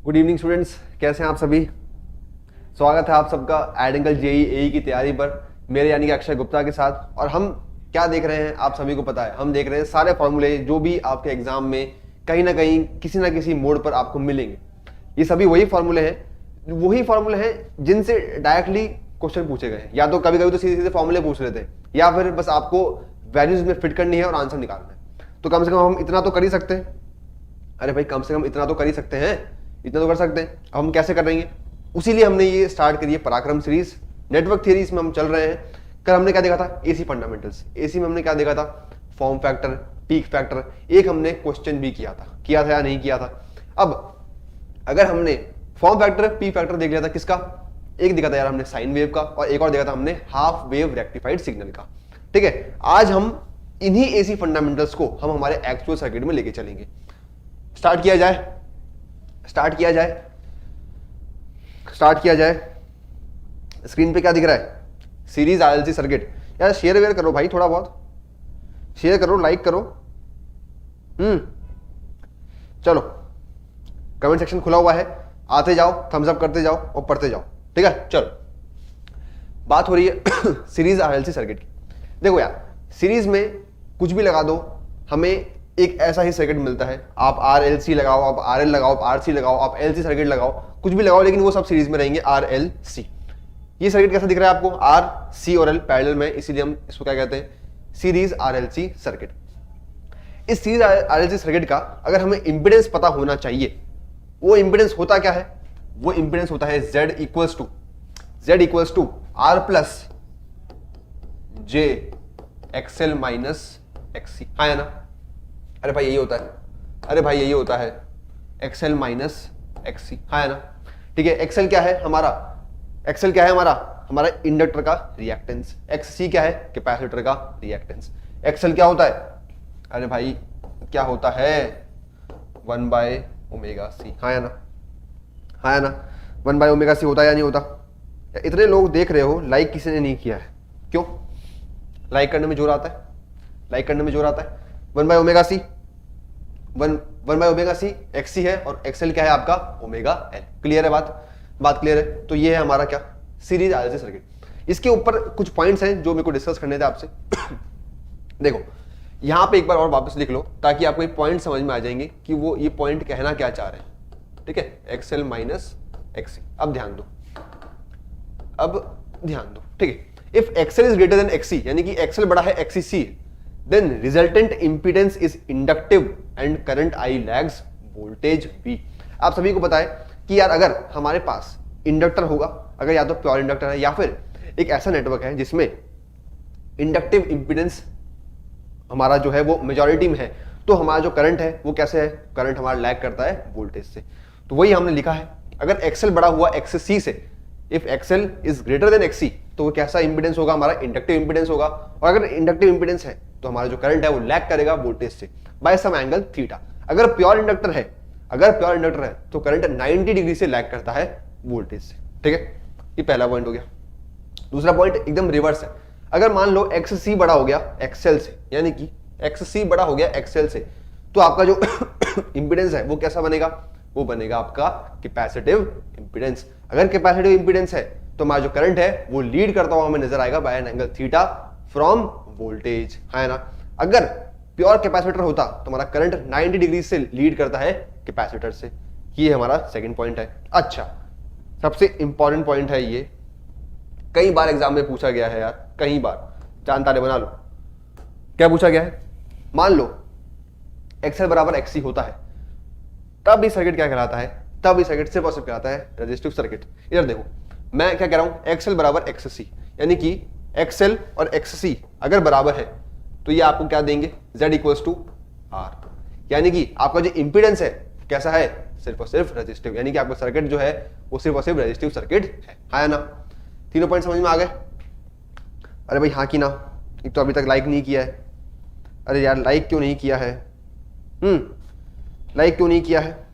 Good evening students, कैसे हैं आप सभी। स्वागत है आप सबका एडेंगल जेई एई की तैयारी पर मेरे यानी कि अक्षय गुप्ता के साथ। और हम क्या देख रहे हैं आप सभी को पता है, हम देख रहे हैं सारे फॉर्मूले जो भी आपके एग्जाम में कहीं ना कहीं किसी ना किसी मोड पर आपको मिलेंगे। ये सभी वही फॉर्मूले हैं जिनसे डायरेक्टली क्वेश्चन पूछे गए हैं, या तो कभी कभी तो सीधे सीधे फॉर्मूले पूछ रहे थे, या फिर बस आपको वैल्यूज में फिट करनी है और आंसर निकालना है। तो कम से कम हम इतना तो कर ही सकते हैं। अरे भाई, कम से कम इतना तो कर ही सकते हैं, इतना तो कर सकते हैं। अब हम कैसे करेंगे, उसीलिए हमने ये स्टार्ट करी है पराक्रम सीरीज। नेटवर्क थ्योरी में हम चल रहे हैं। कल हमने क्या देखा था, एसी फंडामेंटल्स। एसी में हमने क्या देखा था, फॉर्म फैक्टर, पीक फैक्टर। एक हमने क्वेश्चन भी किया था या नहीं किया था। अब अगर हमने फॉर्म फैक्टर पीक फैक्टर देख लिया था, किसका, एक देखा था यार हमने साइन वेव का, और एक और देखा था हमने हाफ वेव रेक्टिफाइड सिग्नल का। ठीक है, आज हम इन्हीं एसी फंडामेंटल्स को हम हमारे एक्चुअल सर्किट में लेके चलेंगे। स्टार्ट किया जाए। स्क्रीन पे क्या दिख रहा है, सीरीज आरएलसी सर्किट। यार शेयर वेयर करो भाई, थोड़ा बहुत शेयर करो, लाइक करो। चलो, कमेंट सेक्शन खुला हुआ है, आते जाओ, थम्स अप करते जाओ और पढ़ते जाओ। ठीक है, चलो बात हो रही है सीरीज आरएलसी सर्किट की। देखो यार, सीरीज में कुछ भी लगा दो, हमें एक ऐसा ही सर्किट मिलता है। आप RLC लगाओ, आप RL लगाओ, आप RC लगाओ, आप LC सर्किट लगाओ, कुछ भी लगाओ, लेकिन वो सब सीरीज में रहेंगे, RLC। ये सर्किट कैसा दिख रहा है आपको, R, C और L पैरेलल में, इसीलिए हम इसको क्या कहते हैं, सीरीज RLC सर्किट। इस सीरीज RLC सर्किट का अगर हमें इंपीडेंस पता होना चाहिए, वो इंपीडेंस होता क्या है, वो इंपीडेंस होता है Z equals to R plus J XL minus XC। हाँ है ना, अरे भाई यही होता है, XL माइनस XC। हाँ है ना, ठीक है। XL क्या है हमारा, हमारा इंडक्टर का रिएक्टेंस। XC क्या है, कैपेसिटर का रिएक्टेंस। XL क्या होता है, अरे भाई क्या होता है, 1/ωc। हाँ है ना, 1/ωc होता है या नहीं होता। इतने लोग देख रहे हो, लाइक किसी ने नहीं किया है, क्यों। लाइक करने में जोर आता है, 1/ωc XC है, और XL क्या है आपका, ओमेगा L। क्लियर है बात क्लियर है। तो ये है हमारा क्या, सीरीज आरएलसी सर्किट। इसके ऊपर कुछ पॉइंट्स हैं जो मेरे को डिस्कस करने थे आपसे। देखो यहां पे एक बार और वापस लिख लो, ताकि आपको ये पॉइंट समझ में आ जाएंगे कि वो ये पॉइंट कहना क्या चाह रहे हैं। ठीक है, XL माइनस XC। अब ध्यान दो, ठीक है। If XL is greater than XC, यानी कि XL बड़ा है XC, then resultant impedance is inductive and current I lags voltage V। आप सभी को पता है कि यार अगर हमारे पास इंडक्टर होगा, अगर या तो प्योर इंडक्टर है या फिर एक ऐसा नेटवर्क है जिसमें इंडक्टिव इंपीडेंस हमारा जो है वो मेजॉरिटी में है, तो हमारा जो करंट है वो कैसे है, करंट हमारा लैग करता है वोल्टेज से। तो वही हमने लिखा है, अगर XL बड़ा हुआ XC से, if XL is greater than XC, तो वो कैसा इंपीडेंस होगा, हमारा इंडक्टिव इंपीडेंस होगा। और अगर इंडक्टिव इंपीडेंस है तो हमारा जो करंट है वो लैग करेगा वोल्टेज से बाय सम एंगल थीटा। अगर प्योर इंडक्टर है तो करंट 90 डिग्री से लैग करता है वोल्टेज से। ठीक है, ये पहला पॉइंट हो गया। दूसरा पॉइंट एकदम रिवर्स है। अगर मान लो XC बड़ा हो गया XL से, यानी कि XC बड़ा हो गया XL से, तो आपका जो इंपीडेंस है वो कैसा बनेगा, वो बनेगा आपका कैपेसिटिव इंपीडेंस। अगर कैपेसिटिव इंपीडेंस है तो हमारा जो करंट है वो लीड करता हुआ हमें नजर आएगा by an angle theta from voltage. है ना, अगर प्योर कैपेसिटर होता तो हमारा करंट 90 डिग्री से लीड करता है कैपेसिटर से। ये हमारा सेकंड पॉइंट है। अच्छा, सबसे इंपॉर्टेंट पॉइंट है ये, कई बार एग्जाम में पूछा गया है यार, कई बार, जानतारे बना लो। क्या पूछा गया है, मान लो XL बराबर XC होता है, तब ये सर्किट क्या कहलाता है, तब ये सर्किट सिर्फ और सिर्फ कहलाता है रेजिस्टिव सर्किट। इधर देखो, मैं क्या कह रहा हूं, XL बराबर XC, यानी कि XL और XC अगर बराबर है तो ये आपको क्या देंगे, Z इक्वल्स टू R। यानी कि आपका जो इंपीडेंस है कैसा है, सिर्फ और सिर्फ रेजिस्टिव, यानी कि आपका सर्किट जो है वो सिर्फ और सिर्फ रेजिस्टिव सर्किट है। हाँ ना, तीनों पॉइंट समझ में आ गए। अरे भाई हाँ कि ना, एक तो अभी तक लाइक नहीं किया है। अरे यार लाइक क्यों नहीं किया है, लाइक क्यों नहीं किया है।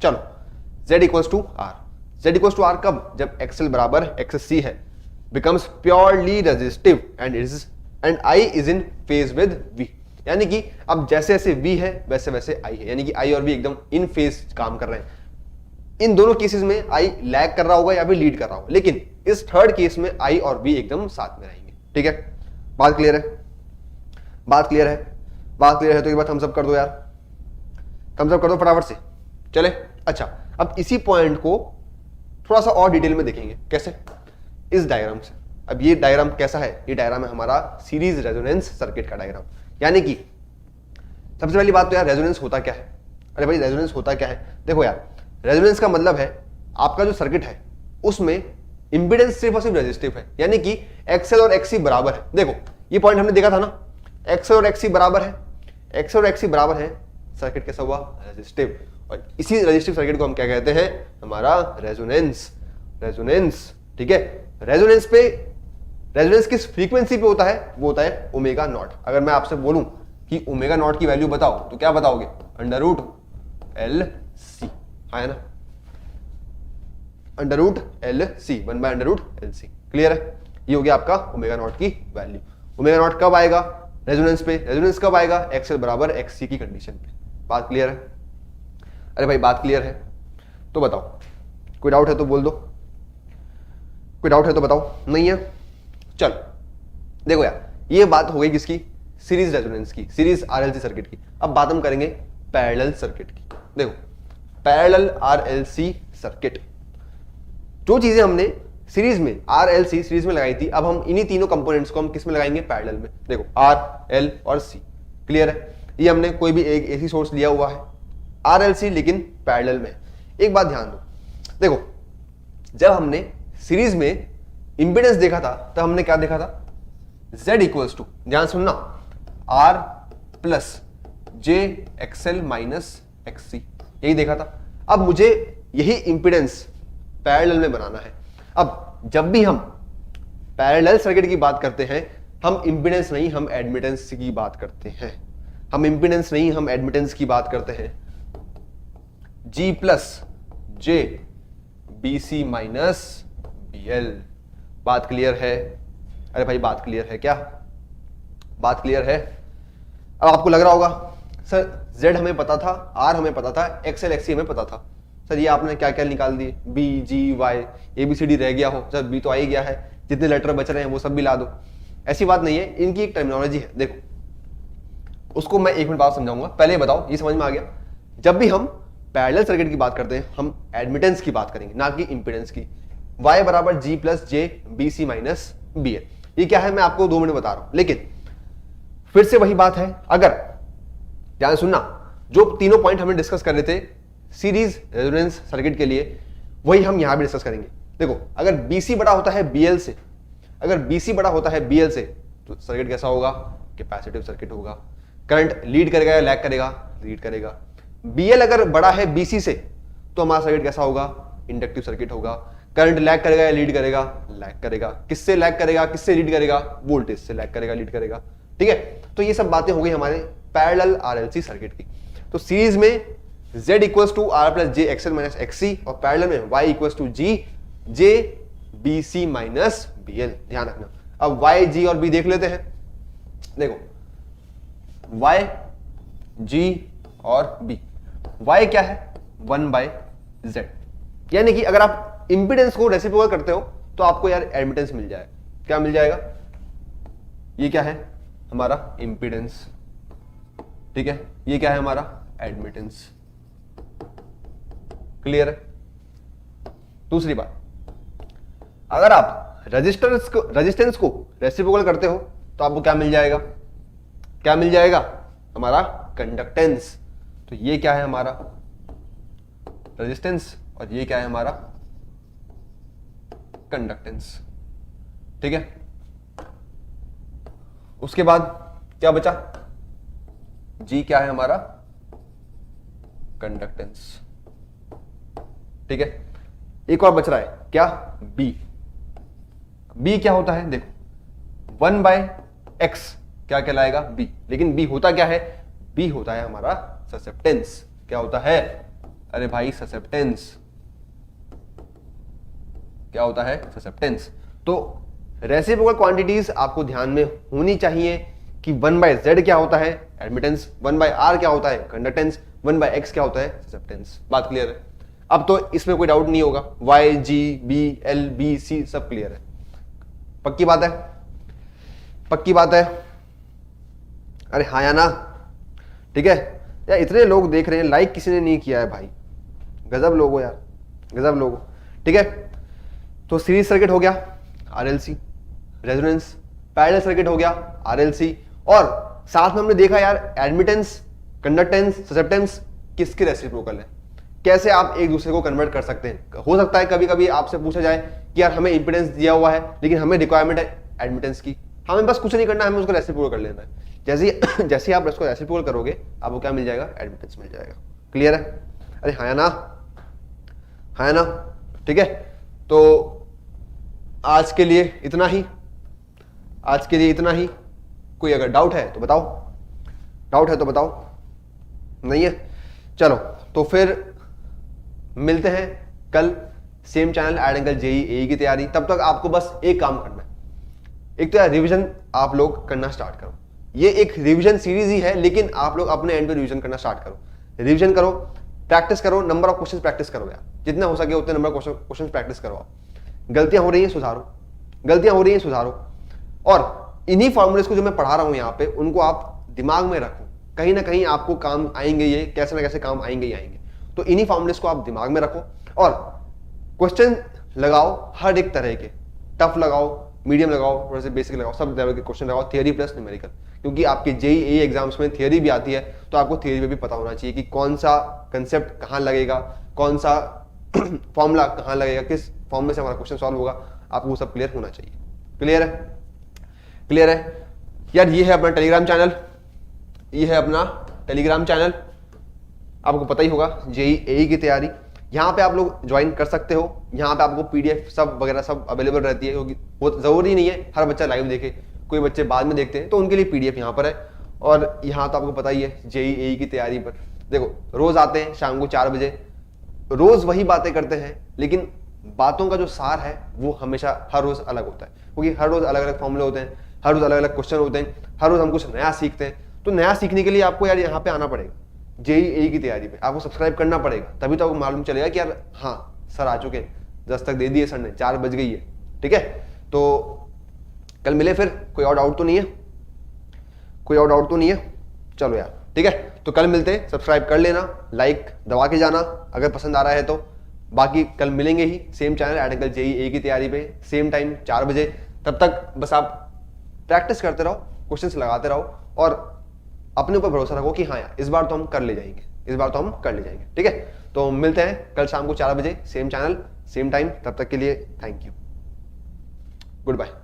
चलो, Z इक्वल्स टू R कब, जब XL बराबर XC है, becomes purely resistive and I is in phase with V। यानी कि अब जैसे जैसे V है वैसे वैसे I है, यानी कि I और V एकदम इन फेज काम कर रहे हैं। इन दोनों केसेस में आई लैग कर रहा होगा या फिर लीड कर रहा होगा, लेकिन इस थर्ड केस में आई और बी एकदम साथ में रहेंगे। ठीक है, बात क्लियर है? बात क्लियर है? बात क्लियर है तो एक बार थम्स अप कर दो यार, थम्स अप कर दो फटाफट से। चले, अच्छा अब इसी पॉइंट को थोड़ा सा और डिटेल में देखेंगे। कैसे? इस डायग्राम से। अब ये डायग्राम कैसा है? ये डायग्राम है हमारा सीरीज रेजोनेंस सर्किट का डायग्राम। यानी कि सबसे पहली बात तो यार रेजोनेंस होता क्या है? अरे भाई रेजोनेंस होता क्या है? देखो यार, रेजोनेंस का मतलब है आपका जो सर्किट है उसमें इंपीडेंस सिर्फ और सिर्फ रेजिस्टिव है, यानी कि एक्सएल और एक्ससी बराबर है। देखो ये पॉइंट हमने देखा था ना, एक्सएल और एक्ससी बराबर है, एक्सएल और एक्ससी बराबर है, सर्किट कैसा हुआ? रेजिस्टिव। और इसी रेजिस्टिव सर्किट को हम क्या कहते हैं? हमारा रेजोनेंस। रेजोनेंस, ठीक है। रेजोनेंस पे, रेजोनेंस किस फ्रीक्वेंसी पे होता है? वो होता है ओमेगा नॉट। अगर मैं आपसे बोलूं कि ओमेगा नॉट की वैल्यू बताओ तो क्या बताओगे? अंडर रूट एल सी, है ना, under root L C, 1/√LC। Clear है? ये हो गया आपका ओमेगा नॉट की वैल्यू। ओमेगा नॉट कब आएगा? रेजोनेंस पे। रेजोनेंस कब आएगा? एक्सएल बराबर एक्ससी की कंडीशन पे। बात क्लियर है? अरे भाई बात क्लियर है तो बताओ, कोई डाउट है तो बोल दो, कोई डाउट है तो बताओ। नहीं है? चलो देखो यार, ये बात हो गई किसकी? सीरीज रेजोनेंस की, सीरीज आरएलसी सर्किट की। अब बात हम करेंगे पैरेलल सर्किट की। देखो पैरेलल आरएलसी सर्किट, जो चीजें हमने सीरीज में आरएलसी सीरीज में लगाई थी, अब हम इन्हीं तीनों कंपोनेंट्स को हम किस में लगाएंगे? पैरेलल में। देखो आर एल और सी। क्लियर है? ये हमने कोई भी एक एसी सोर्स लिया हुआ है आरएलसी, लेकिन पैरेलल में। एक बात ध्यान दो, देखो जब हमने सीरीज में इंपीडेंस देखा था तब हमने क्या देखा था? Z इक्वल्स टू, ध्यान सुनना, R plus J XL minus एक्ससी, यही देखा था। अब मुझे यही इंपीडेंस पैरेलल में बनाना है। अब जब भी हम पैरेलल सर्किट की बात करते हैं, हम इंपीडेंस नहीं, हम एडमिटेंस की बात करते हैं। हम इंपीडेंस नहीं, हम एडमिटेंस की बात करते हैं। G plus J B C minus B L. बात क्लियर है? अरे भाई बात क्लियर है क्या? बात क्लियर है? अब आपको लग रहा होगा सर Z हमें पता था, R हमें पता था, XL XC हमें पता था, सर ये आपने क्या क्या निकाल दिए? B G Y ABCD रह गया हो, सर B तो आ ही गया है, जितने लेटर बच रहे हैं वो सब भी ला दो। ऐसी बात नहीं है, इनकी एक टर्मिनोलॉजी है, देखो उसको मैं एक मिनट बाद समझाऊंगा। पहले बताओ ये समझ में आ गया? जब भी हम पैरेलल सर्किट की बात करते हैं, हम एडमिटेंस की बात करेंगे, ना कि इंपीडेंस की। Y बराबर G plus J B C minus B L. ये क्या है मैं आपको 2 मिनट बता रहा हूं, लेकिन फिर से वही बात है। अगर ध्यान सुनना, जो तीनों पॉइंट हमने डिस्कस कर रहे थे सीरीज रेजोनेंस सर्किट के लिए, वही हम यहां भी डिस्कस करेंगे। देखो अगर BC बड़ा होता है BL से, अगर BC बड़ा होता है BL से, तो सर्किट कैसा होगा? कैपेसिटिव सर्किट होगा। करंट लीड करेगा या लैग करेगा? लीड करेगा। BL अगर बड़ा है BC से, तो हमारा सर्किट कैसा होगा? इंडक्टिव सर्किट होगा। करंट लैग करेगा या लीड करेगा? लैग करेगा। किससे लैग करेगा, किससे लीड करेगा? वोल्टेज से लैग करेगा, लीड करेगा। ठीक है, तो ये सब बातें हो गई हमारे पैरेलल आरएलसी सर्किट की। तो सीरीज में Z equals to R plus J XL minus XC, और पैरेलल में Y equals to G J B C minus B L. ध्यान रखना। अब Y G और B देख लेते हैं। देखो Y G और B, Y क्या है? 1/Z, यानी कि अगर आप इंपीडेंस को रेसिप्रोकल करते हो तो आपको यार एडमिटेंस मिल जाए। क्या मिल जाएगा? ये क्या है? हमारा इंपीडेंस। ठीक है, ये क्या है? हमारा एडमिटेंस। क्लियर है? दूसरी बात, अगर आप रेजिस्टेंस को रेसिप्रोकल करते हो तो आपको क्या मिल जाएगा? क्या मिल जाएगा? हमारा कंडक्टेंस। तो ये क्या है? हमारा रेजिस्टेंस, और ये क्या है? हमारा कंडक्टेंस। ठीक है, उसके बाद क्या बचा? G क्या है? हमारा कंडक्टेंस। ठीक है, एक और बच रहा है क्या? B। B क्या होता है? देखो 1/X क्या कहलाएगा? B। लेकिन B होता क्या है? B होता है हमारा ससेप्टेंस। क्या होता है? अरे भाई ससेप्टेंस। क्या होता है? ससेप्टेंस। तो रेसिप्रोकल क्वांटिटीज आपको ध्यान में होनी चाहिए कि 1/Z क्या होता है? एडमिटेंस। 1/R क्या होता है? कंडक्टेंस। 1/X क्या होता है? ससेप्टेंस। बात क्लियर है? अब तो इसमें कोई डाउट नहीं होगा, Y G B L B C सब क्लियर है। पक्की बात है, पक्की बात है, अरे हाँ या ना, ठीक है यार। इतने लोग देख रहे हैं, लाइक किसी ने नहीं किया है भाई, गजब लोग हो यार, गजब लोग हो, ठीक है। तो सीरीज सर्किट हो गया आरएलसी, रेजोनेंस, पैरेलल सर्किट हो गया आरएलसी, और साथ में हमने देखा यार एडमिटेंस, कंडक्टेंस, ससेप्टेंस किसके रेसिप्रोकल है, कैसे आप एक दूसरे को कन्वर्ट कर सकते हैं। हो सकता है कभी कभी आपसे पूछा जाए कि यार हमें इंपिडेंस दिया हुआ है लेकिन हमें रिक्वायरमेंट है एडमिटेंस की, हमें बस कुछ नहीं करना, हमें उसको रेसिप्रोकल कर लेना है। जैसे आप उसको रेसिप्रोकल करोगे आपको क्या मिल जाएगा, एडमिटेंस मिल जाएगा। क्लियर है, अरे हाँ या ना, हाँ या ना, ठीक है। तो आज के लिए इतना ही, आज के लिए इतना ही। कोई अगर डाउट है तो बताओ, डाउट है तो बताओ, नहीं है चलो तो फिर मिलते हैं कल, same channel ed angle JE AE की तैयारी। तब तक आपको बस एक काम करना है, एक तो यार रिवीजन आप लोग करना स्टार्ट करो। ये एक रिवीजन सीरीज ही है लेकिन आप लोग अपने एंड पे रिवीजन करना स्टार्ट करो, रिवीजन करो, प्रैक्टिस करो, नंबर ऑफ क्वेश्चंस प्रैक्टिस करो यार, जितना हो सके उतने नंबर ऑफ क्वेश्चंस प्रैक्टिस करो। गलतियां हो रही हैं सुधारो, गलतियां हो रही हैं सुधारो, और इन्हीं फॉर्मूलेस को जो मैं पढ़ा रहा हूं यहां पे उनको आप दिमाग में रखो, कहीं ना कहीं आपको काम आएंगे, ये कैसे ना कैसे काम आएंगे ही आएंगे। तो इन्हीं फॉर्मूलेस को आप दिमाग में रखो और क्वेश्चन लगाओ हर एक तरह के, टफ लगाओ, मीडियम लगाओ, थोड़े से बेसिक लगाओ, सब लेवल के क्वेश्चन लगाओ, थियरी प्लस न्यूमेरिकल, क्योंकि आपके जेईई एग्जाम्स में थियरी भी आती है तो आपको थियरी में भी पता होना चाहिए कि कौन सा कंसेप्ट कहाँ लगेगा, कौन सा फॉर्मूला कहाँ लगेगा, किस फॉर्मूले से हमारा क्वेश्चन सॉल्व होगा, आपको वो सब क्लियर होना चाहिए। क्लियर है, क्लियर है यार। ये है अपना टेलीग्राम चैनल, ये है अपना टेलीग्राम चैनल, आपको पता ही होगा, जेईई की तैयारी। यहाँ पे आप लोग ज्वाइन कर सकते हो, यहाँ पे आपको पीडीएफ सब वगैरह सब अवेलेबल रहती है, क्योंकि वो जरूरी नहीं है हर बच्चा लाइव देखे, कोई बच्चे बाद में देखते हैं तो उनके लिए पीडीएफ यहाँ पर है। और यहाँ तो आपको पता ही है जेईई की तैयारी पर देखो रोज आते हैं शाम को 4 बजे, रोज वही बातें करते हैं लेकिन बातों का जो सार है वो हमेशा हर रोज अलग होता है, क्योंकि हर रोज अलग अलग फॉर्मूले होते हैं, हर रोज अलग अलग क्वेश्चन होते हैं, हर रोज हम कुछ नया सीखते हैं। तो नया सीखने के लिए आपको यार यहाँ पे आना पड़ेगा, जेईई की तैयारी पे आपको सब्सक्राइब करना पड़ेगा, तभी तो आपको मालूम चलेगा कि यार हाँ सर आ चुके हैं, दस्तक दे दिए सर ने, 4 बज गई है, ठीक है। तो कल मिले फिर, कोई और डाउट तो नहीं है, कोई और डाउट तो नहीं है, चलो यार ठीक है। तो कल मिलते हैं, सब्सक्राइब कर लेना, लाइक दबा के जाना अगर पसंद आ रहा है तो। बाकी कल मिलेंगे ही same channel ed angle JEE की तैयारी पे, सेम टाइम 4 बजे। तब तक बस आप प्रैक्टिस करते रहो, क्वेश्चंस लगाते रहो और अपने ऊपर भरोसा रखो कि हाँ यार इस बार तो हम कर ले जाएंगे, इस बार तो हम कर ले जाएंगे, ठीक है। तो मिलते हैं कल शाम को 4 बजे, सेम चैनल सेम टाइम। तब तक के लिए थैंक यू, गुड बाय।